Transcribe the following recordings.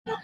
क्या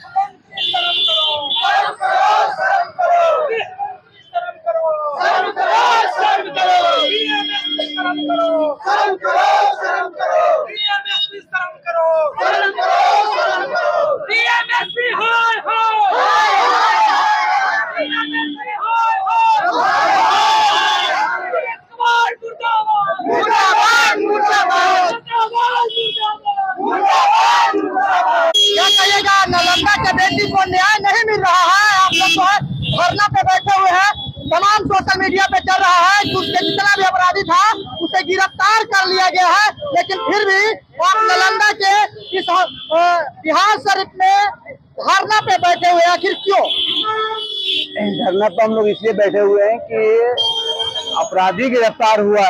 कहिएगा, नालंदा के बेटी को न्याय नहीं मिल रहा है। आप लोग जो है धरना पे बैठे हुए हैं, तमाम सोशल मीडिया पे चल रहा है कि उसके जितना भी अपराधी था उसे गिरफ्तार कर लिया गया है, लेकिन फिर भी आप नालंदा के इस बिहार शरीफ में धरना पे बैठे हुए हैं। आखिर क्यों धरना तो हम लोग इसलिए बैठे हुए हैं कि अपराधी गिरफ्तार हुआ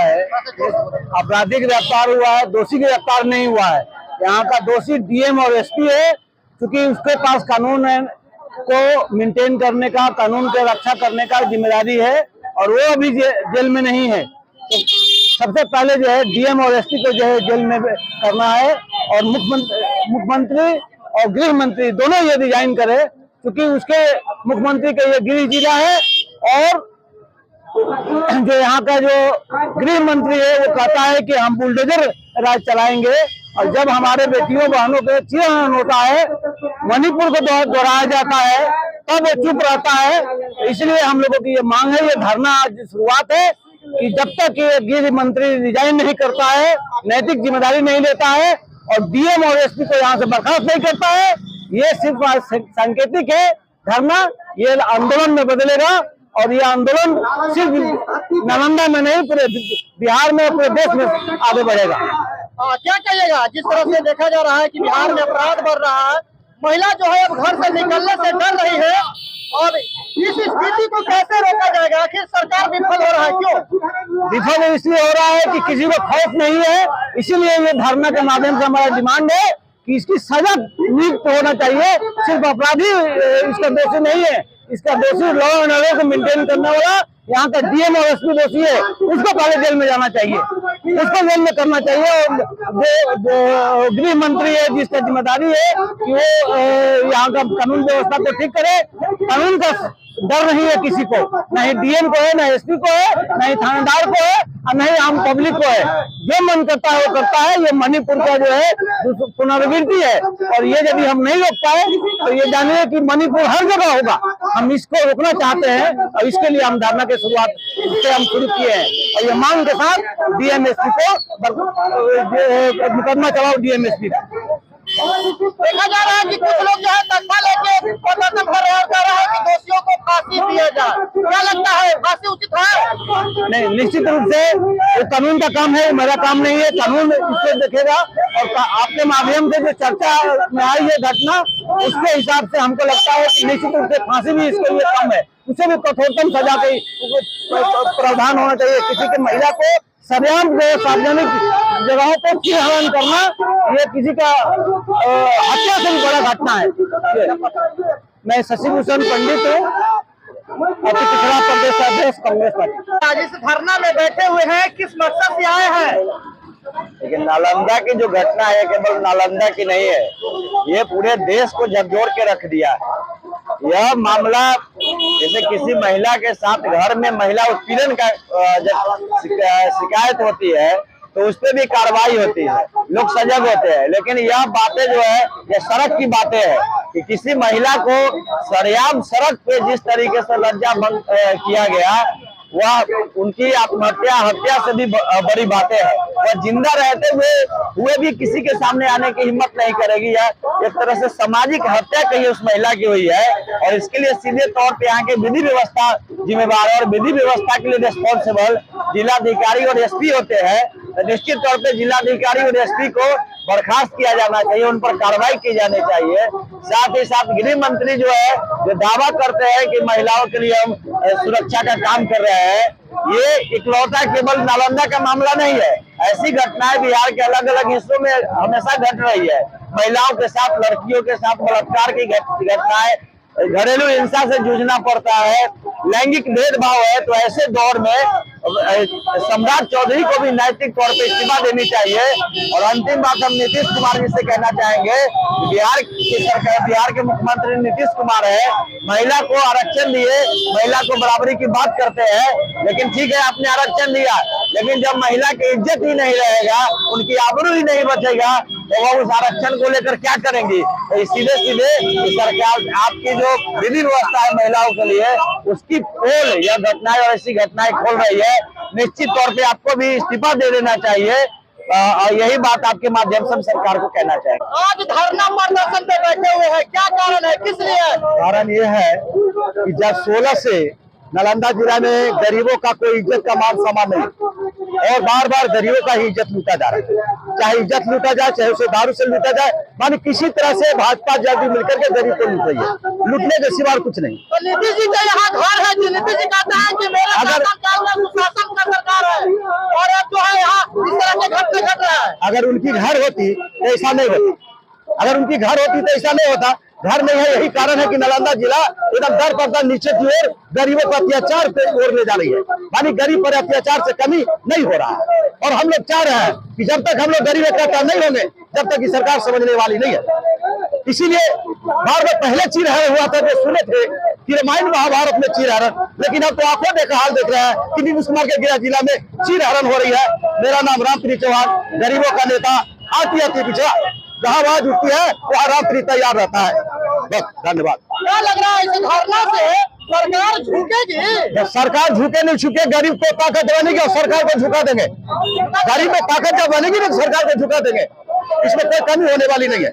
है, दोषी गिरफ्तार नहीं हुआ है। यहाँ का दोषी डीएम और एसपी है, क्योंकि उसके पास कानून को मेंटेन करने का, कानून की रक्षा करने का जिम्मेदारी है, और वो अभी जेल में नहीं है। तो सबसे पहले जो है डीएम और एसपी को जो है जेल में करना है, और मुख्यमंत्री और गृह मंत्री दोनों ये रिजाइन करे, क्योंकि उसके मुख्यमंत्री का ये गृह जिला है, और जो यहाँ का जो गृह मंत्री है वो कहता है कि हम बुलडोजर राज चलाएंगे, और जब हमारे बेटियों बहनों के चिरहरण होता है, मणिपुर को दोहराया जाता है, तब वो चुप रहता है। इसलिए हम लोगों की ये मांग है, ये धरना आज शुरुआत है कि जब तक ये गृह मंत्री रिजाइन नहीं करता है, नैतिक जिम्मेदारी नहीं लेता है, और डीएम और एसपी को यहाँ से बर्खास्त नहीं करता है, ये सिर्फ सांकेतिक है। धरना ये आंदोलन में बदलेगा, और ये आंदोलन सिर्फ नालंदा में नहीं, पूरे बिहार में, पूरे देश में आगे बढ़ेगा। क्या कहिएगा, जिस तरह से देखा जा रहा है कि बिहार में अपराध बढ़ रहा है, महिला जो है अब घर से निकलने से डर रही है, और इस स्थिति को कैसे रोका जाएगा? आखिर सरकार विफल हो रहा है, क्यों विफल इसलिए हो रहा है कि किसी को खौफ नहीं है। इसीलिए ये धरना के माध्यम से हमारा डिमांड है कि इसकी सजा नियुक्त होना चाहिए। सिर्फ अपराधी इसका दोषी नहीं है, इसका दोषी लॉ एंड ऑर्डर को मेंटेन करने वाला यहाँ का डीएम और एसपी दोषी है, उसको पहले जेल में जाना चाहिए, उसको जेल में करना चाहिए। और जो गृह मंत्री है, जिसका जिम्मेदारी है कि वो यहाँ का कानून व्यवस्था को ठीक करे, कानून का डर नहीं है किसी को, न ही डीएम को है, न एसपी को है, न ही थानेदार को है, और न ही आम पब्लिक को है। जो मन करता है वो करता है। ये मणिपुर का जो है पुनरावृत्ति है, और ये यदि हम नहीं रोक पाए तो ये जानिए कि मणिपुर हर जगह होगा। हम इसको रोकना चाहते हैं, और इसके लिए हम धरना की शुरुआत से हम शुरू किए हैं, और ये मांग के साथ डीएम एसपी को मुकदमा चलाओ, डीएम एसपी का। देखा जा रहा है कि कुछ लोग जो है तख्ता लेके प्रदर्शन कर रहे हैं कि दोषियों को फांसी दिया जाए। क्या लगता है, फांसी उचित है? नहीं, निश्चित रूप से ये कानून का काम है, मेरा काम नहीं है। कानून इसको देखेगा, और आपके माध्यम से जो चर्चा में आई है घटना, उसके हिसाब से हमको लगता है कि निश्चित रूप से फांसी भी इसके लिए कम है। उसे भी कठोरतम सजा के प्रावधान होना चाहिए। किसी की महिला को सरेआम जो सार्वजनिक जगहों पर चिरहरण करना, ये किसी का हत्या से भी बड़ा घटना है। मैं शशिभूषण पंडित हूँ, अति पिछड़ा प्रदेश अध्यक्ष कांग्रेस पार्टी। आज इस धरना में बैठे हुए हैं, किस मकसद से आए हैं? लेकिन नालंदा की जो घटना है, केवल नालंदा की नहीं है, ये पूरे देश को झकझोर के रख दिया है। यह मामला जैसे किसी महिला के साथ घर में महिला उत्पीड़न का जब शिकायत होती है तो उस पर भी कार्रवाई होती है, लोग सजग होते हैं। लेकिन यह बातें जो है, ये सड़क की बातें हैं कि किसी महिला को सरेआम सड़क पे जिस तरीके से लज्जा भंग किया गया, वह उनकी आत्महत्या हत्या से भी बड़ी बातें हैं। वह जिंदा रहते हुए भी किसी के सामने आने की हिम्मत नहीं करेगी। यह एक तरह से सामाजिक हत्या कही उस महिला की हुई है, और इसके लिए सीधे तौर पे यहाँ के विधि व्यवस्था जिम्मेवार है, और विधि व्यवस्था के लिए रिस्पॉन्सिबल जिलाधिकारी और एसपी होते हैं। निश्चित तौर पे जिलाधिकारी और एसपी को बर्खास्त किया जाना चाहिए, उन पर कार्रवाई की जानी चाहिए। साथ ही साथ गृह मंत्री जो है, जो दावा करते हैं कि महिलाओं के लिए हम सुरक्षा का काम कर रहे हैं, ये इकलौता केवल नालंदा का मामला नहीं है। ऐसी घटनाएं बिहार के अलग अलग हिस्सों में हमेशा घट रही है। महिलाओं के साथ, लड़कियों के साथ बलात्कार की घटनाएं, घरेलू हिंसा से जूझना पड़ता है, लैंगिक भेदभाव है। तो ऐसे दौर में सम्राट चौधरी को भी नैतिक तौर पे इस्तीफा देनी चाहिए। और अंतिम बात हम नीतीश कुमार जी से कहना चाहेंगे, बिहार की सरकार, बिहार के मुख्यमंत्री नीतीश कुमार है, महिला को आरक्षण दिए, महिला को बराबरी की बात करते हैं, लेकिन ठीक है आपने आरक्षण दिया, लेकिन जब महिला की इज्जत ही नहीं रहेगा, उनकी आबरू ही नहीं बचेगा, तो वो उस आरक्षण को लेकर क्या करेंगी। तो सीधे सीधे सरकार आपकी जो विधि व्यवस्था है महिलाओं के लिए, उसकी पोल यह घटनाएं और ऐसी घटनाएं खोल रही है। निश्चित तौर पे आपको भी इस्तीफा दे देना चाहिए। और यही बात आपके माध्यम से हम सरकार को कहना चाहेंगे। आज धरना प्रदर्शन पे बैठे हुए हैं, क्या कारण है, किस लिए? कारण ये है कि जब 16 से नालंदा जिला में गरीबों का कोई इज्जत का मान सम्मान नहीं, और बार बार गरीबों का ही इज्जत लूटा जा रहा है। चाहे इज्जत लूटा जाए, चाहे उसे दारू से लूटा जाए, माने किसी तरह से भाजपा जब भी मिलकर के गरीब को लूट रही है, लूटने के सिवा कुछ नहीं। तो नीतीश जी का यहाँ घर है जी, नीतीश जी कहते हैं कि मेरे शासनकाल में सुशासन का सरकार है, और अब जो है यहाँ इस तरह के घटने घट रहा है। अगर उनकी घर होती तो ऐसा नहीं होता, अगर उनकी घर होती तो ऐसा नहीं होता। घर नहीं है, यही कारण है कि नालंदा जिला एकदम दर पर दर नीचे की ओर गरीबों को अत्याचार पे ओर ले जा रही है। मानी गरीब पर अत्याचार से कमी नहीं हो रहा है, और हम लोग चाह रहे हैं कि जब तक हम लोग गरीब अत्याचार नहीं होंगे, जब तक की सरकार समझने वाली नहीं है। इसीलिए बार बार पहले चीरहरण हुआ था, जो सुने थे कि रामायण महाभारत में चीरहरण, लेकिन अब तो आंखों देखा हाल देख रहे हैं कि नीतीश कुमार के गया जिला में चीरहरण हो रही है। मेरा नाम रामप्रीत चौहान, गरीबों का नेता, आती पिछड़ा, जहाँ आवाज उठती है वहाँ रामप्रीत तैयार रहता है। बस, धन्यवाद। क्या लग रहा है इस धरना से सरकार झुकेगी? सरकार झुके नहीं झुके, गरीब को ताकत बनेगी और सरकार को झुका देंगे। गरीब में ताकत जब बनेगी ना, सरकार को झुका देंगे, इसमें कोई कमी होने वाली नहीं है।